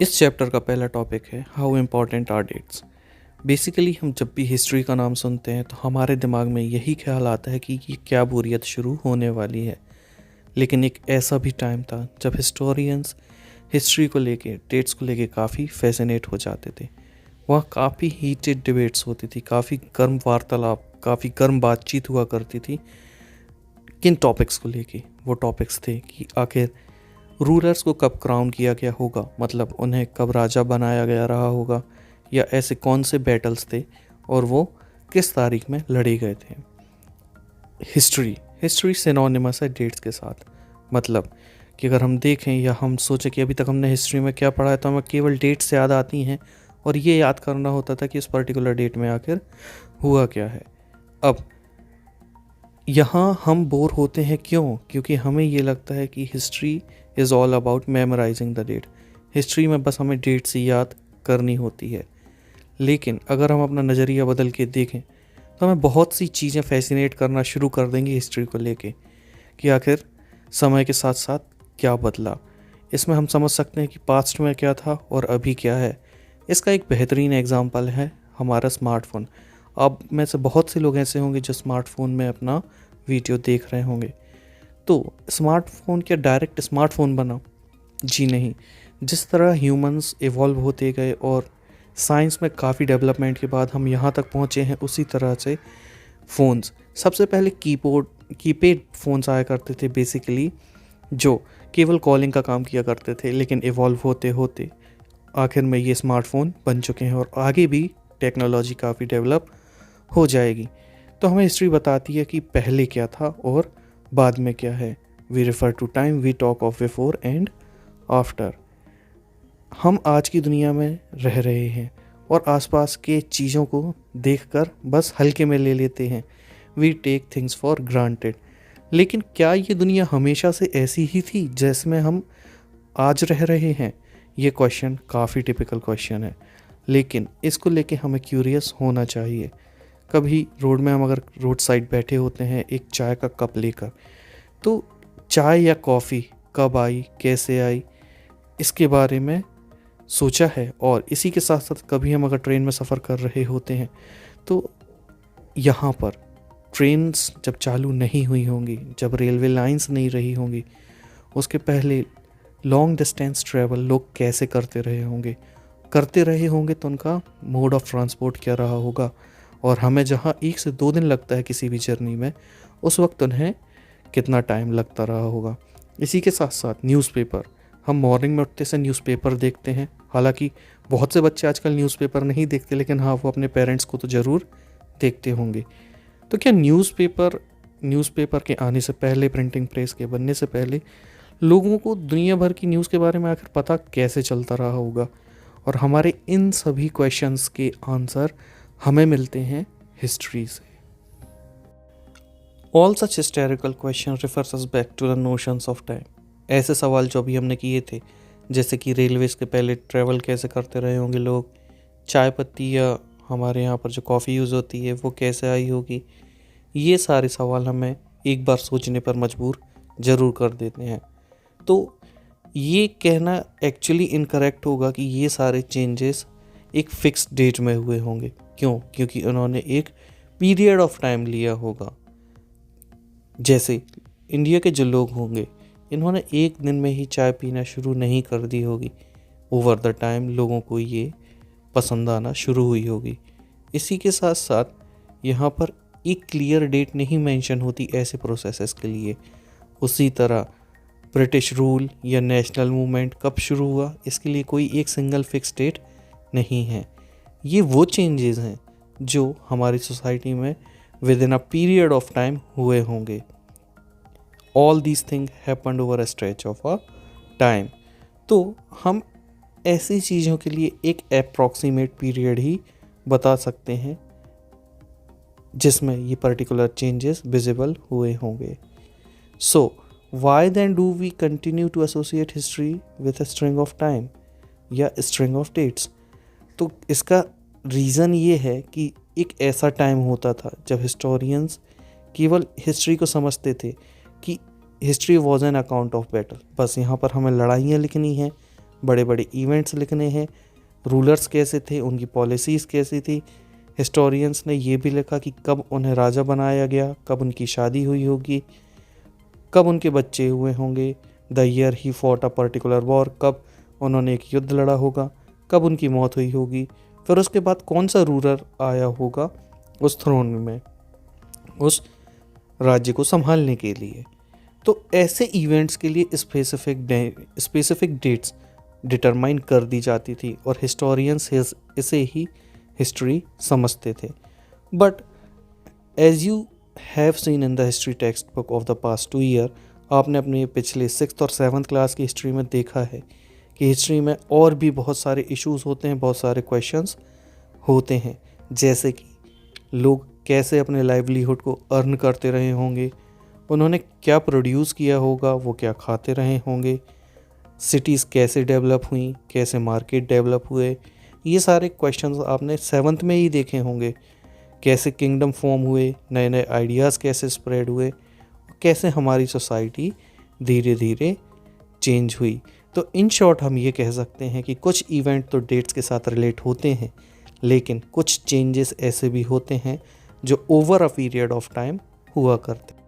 इस चैप्टर का पहला टॉपिक है how important are dates. Basically हम जब भी हिस्ट्री का नाम सुनते हैं तो हमारे दिमाग में यही ख्याल आता है कि ये क्या बोरियत शुरू होने वाली है। लेकिन एक ऐसा भी टाइम था जब हिस्टोरियंस हिस्ट्री को लेके डेट्स को लेके काफ़ी फैसिनेट हो जाते थे। वहाँ काफ़ी हीटेड डिबेट्स होती थी, काफ़ी गर्म वार्तालाप, काफ़ी गर्म बातचीत हुआ करती थी। किन टॉपिक्स को लेके? वो टॉपिक्स थे कि आखिर रूलर्स को कब क्राउन किया गया होगा, मतलब उन्हें कब राजा बनाया गया रहा होगा, या ऐसे कौन से बैटल्स थे और वो किस तारीख में लड़े गए थे। हिस्ट्री हिस्ट्री सिनोनिमस है डेट्स के साथ। मतलब कि अगर हम देखें या हम सोचें कि अभी तक हमने हिस्ट्री में क्या पढ़ा है तो हमें केवल डेट्स याद आती हैं और ये याद करना होता था कि इस पर्टिकुलर डेट में आखिर हुआ क्या है। अब यहाँ हम बोर होते हैं, क्यों? क्योंकि हमें ये लगता है कि history is all about memorising the date. History में बस हमें डेट से याद करनी होती है। लेकिन अगर हम अपना नज़रिया बदल के देखें तो हमें बहुत सी चीज़ें फैसिनेट करना शुरू कर देंगी हिस्ट्री को लेके कि आखिर समय के साथ साथ क्या बदला। इसमें हम समझ सकते हैं कि पास्ट में क्या था और अभी क्या है। इसका एक बेहतरीन एग्जाम्पल है हमारा स्मार्टफोन। अब में से बहुत से लोग ऐसे होंगे जो स्मार्टफोन में अपना वीडियो देख रहे होंगे। तो स्मार्टफोन क्या डायरेक्ट स्मार्टफोन बना? जी नहीं। जिस तरह ह्यूमंस इवॉल्व होते गए और साइंस में काफ़ी डेवलपमेंट के बाद हम यहाँ तक पहुँचे हैं, उसी तरह से फ़ोन्स। सबसे पहले कीपैड फ़ोन्स आया करते थे बेसिकली, जो केवल कॉलिंग का काम किया करते थे। लेकिन इवॉल्व होते होते आखिर में ये स्मार्टफ़ोन बन चुके हैं और आगे भी टेक्नोलॉजी काफ़ी डेवलप हो जाएगी। तो हमें हिस्ट्री बताती है कि पहले क्या था और बाद में क्या है। We refer to time, we talk of before and after. हम आज की दुनिया में रह रहे हैं और आसपास के चीज़ों को देखकर बस हल्के में ले लेते हैं। We take things for granted. लेकिन क्या ये दुनिया हमेशा से ऐसी ही थी जैसे में हम आज रह रहे हैं? ये क्वेश्चन काफ़ी टिपिकल क्वेश्चन है, लेकिन इसको लेके हमें क्यूरियस होना चाहिए। कभी रोड में हम अगर रोड साइड बैठे होते हैं एक चाय का कप लेकर, तो चाय या कॉफ़ी कब आई, कैसे आई, इसके बारे में सोचा है? और इसी के साथ साथ कभी हम अगर ट्रेन में सफ़र कर रहे होते हैं तो यहाँ पर ट्रेन्स जब चालू नहीं हुई होंगी, जब रेलवे लाइंस नहीं रही होंगी, उसके पहले लॉन्ग डिस्टेंस ट्रैवल लोग कैसे करते रहे होंगे तो उनका मोड ऑफ ट्रांसपोर्ट क्या रहा होगा। और हमें जहाँ 1 से 2 दिन लगता है किसी भी जर्नी में, उस वक्त उन्हें कितना टाइम लगता रहा होगा। इसी के साथ साथ न्यूज़पेपर। हम मॉर्निंग में उठते से न्यूज़पेपर देखते हैं। हालांकि बहुत से बच्चे आजकल न्यूज़पेपर नहीं देखते, लेकिन हाँ, वो अपने पेरेंट्स को तो ज़रूर देखते होंगे। तो क्या न्यूज़पेपर के आने से पहले, प्रिंटिंग प्रेस के बनने से पहले लोगों को दुनिया भर की न्यूज़ के बारे में आखिर पता कैसे चलता रहा होगा? और हमारे इन सभी क्वेश्चंस के आंसर हमें मिलते हैं हिस्ट्री से। All such historical question refers us back to the notions of time. ऐसे सवाल जो अभी हमने किए थे, जैसे कि रेलवेज़ के पहले ट्रैवल कैसे करते रहे होंगे लोग, चाय पत्ती या हमारे यहाँ पर जो कॉफ़ी यूज़ होती है वो कैसे आई होगी, ये सारे सवाल हमें एक बार सोचने पर मजबूर ज़रूर कर देते हैं। तो ये कहना एक्चुअली इनकरेक्ट होगा कि ये सारे चेंजेस एक फ़िक्स डेट में हुए होंगे। क्यों? क्योंकि उन्होंने एक पीरियड ऑफ टाइम लिया होगा। जैसे इंडिया के जो लोग होंगे, इन्होंने एक दिन में ही चाय पीना शुरू नहीं कर दी होगी। ओवर द टाइम लोगों को ये पसंद आना शुरू हुई होगी। इसी के साथ साथ यहाँ पर एक क्लियर डेट नहीं मेंशन होती ऐसे प्रोसेसेस के लिए। उसी तरह ब्रिटिश रूल या नेशनल मूवमेंट कब शुरू हुआ, इसके लिए कोई एक सिंगल फिक्स डेट नहीं है। ये वो चेंजेस हैं जो हमारी सोसाइटी में with in a period of time हुए होंगे। All these thing happened over a stretch of a time. तो हम ऐसी चीज़ों के लिए एक अप्रॉक्सीमेट पीरियड ही बता सकते हैं जिसमें ये पर्टिकुलर चेंजेस विजिबल हुए होंगे। सो why then do we continue to associate history with a string of time या string of dates? तो इसका रीज़न ये है कि एक ऐसा टाइम होता था जब हिस्टोरियंस केवल हिस्ट्री को समझते थे कि history was an account of battle. बस यहाँ पर हमें लड़ाइयाँ लिखनी हैं, बड़े बड़े इवेंट्स लिखने हैं, रूलर्स कैसे थे, उनकी पॉलिसीज़ कैसी थी। हिस्टोरियंस ने ये भी लिखा कि कब उन्हें राजा बनाया गया, कब उनकी शादी हुई होगी, कब उनके बच्चे हुए होंगे, the year he fought a particular war, कब उन्होंने एक युद्ध लड़ा होगा, कब उनकी मौत हुई होगी, फिर उसके बाद कौन सा रूलर आया होगा उस थ्रोन में उस राज्य को संभालने के लिए। तो ऐसे इवेंट्स के लिए स्पेसिफिक डेट्स डिटरमाइन कर दी जाती थी और हिस्टोरियंस इसे ही हिस्ट्री समझते थे। But as you have seen in the history textbook of the past 2 year, आपने अपने पिछले 6th और 7th क्लास की हिस्ट्री में देखा है कि हिस्ट्री में और भी बहुत सारे इश्यूज होते हैं, बहुत सारे क्वेश्चंस होते हैं, जैसे कि लोग कैसे अपने लाइवलीहुड को अर्न करते रहे होंगे, उन्होंने क्या प्रोड्यूस किया होगा, वो क्या खाते रहे होंगे, सिटीज़ कैसे डेवलप हुई, कैसे मार्केट डेवलप हुए, ये सारे क्वेश्चंस आपने 7th में ही देखे होंगे। कैसे किंगडम फॉर्म हुए, नए नए आइडियाज़ कैसे स्प्रेड हुए, कैसे हमारी सोसाइटी धीरे धीरे चेंज हुई। तो इन शॉर्ट हम ये कह सकते हैं कि कुछ इवेंट तो डेट्स के साथ रिलेट होते हैं, लेकिन कुछ चेंजेस ऐसे भी होते हैं जो over a period of time हुआ करते हैं।